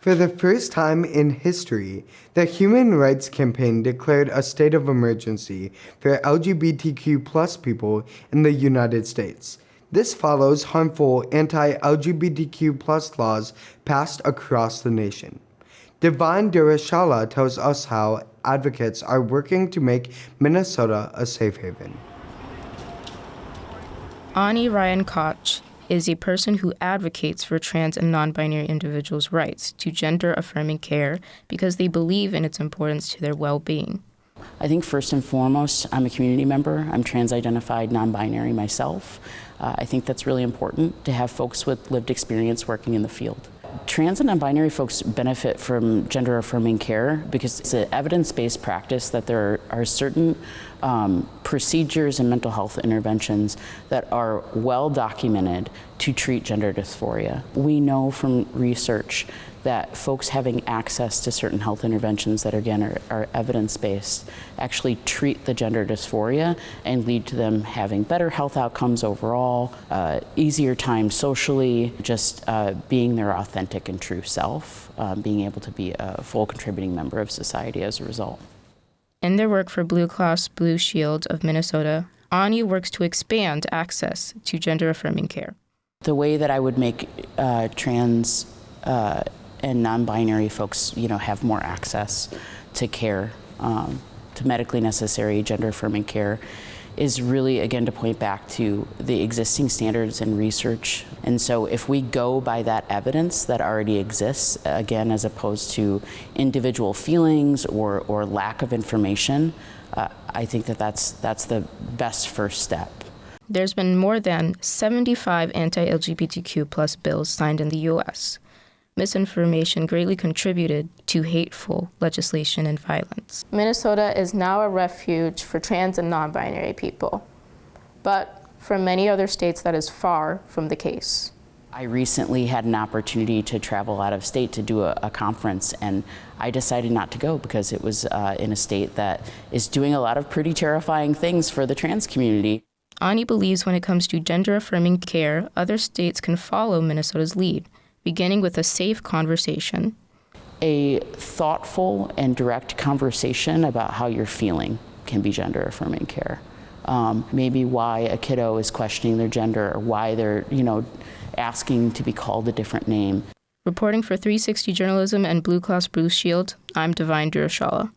For the first time in history, the Human Rights Campaign declared a state of emergency for LGBTQ+ people in the United States. This follows harmful anti-LGBTQ+ laws passed across the nation. Devyne Duorshola tells us how advocates are working to make Minnesota a safe haven. Ani Ryan Koch is a person who advocates for trans and non-binary individuals' rights to gender-affirming care because they believe in its importance to their well-being. I think first and foremost, I'm a community member. I'm trans-identified, non-binary myself. I think that's really important to have folks with lived experience working in the field. Trans and non-binary folks benefit from gender-affirming care because it's an evidence-based practice that there are certain procedures and mental health interventions that are well documented to treat gender dysphoria. We know from research that folks having access to certain health interventions that again are evidence-based actually treat the gender dysphoria and lead to them having better health outcomes overall, easier time socially, just being their authentic and true self, being able to be a full contributing member of society as a result. In their work for Blue Cross Blue Shield of Minnesota, Ani works to expand access to gender-affirming care. The way that I would make trans and non-binary folks, have more access to care, to medically necessary gender-affirming care, is really, again, to point back to the existing standards and research. And so if we go by that evidence that already exists, again, as opposed to individual feelings or lack of information, I think that's the best first step. There's been more than 75 anti-LGBTQ+ bills signed in the U.S. Misinformation greatly contributed to hateful legislation and violence. Minnesota is now a refuge for trans and non-binary people, but for many other states that is far from the case. I recently had an opportunity to travel out of state to do a conference, and I decided not to go because it was in a state that is doing a lot of pretty terrifying things for the trans community. Ani believes when it comes to gender-affirming care, other states can follow Minnesota's lead, beginning with a safe conversation. A thoughtful and direct conversation about how you're feeling can be gender-affirming care. Maybe why a kiddo is questioning their gender or why they're, asking to be called a different name. Reporting for 360 Journalism and Blue Cross Blue Shield, I'm Devyne Duorshola.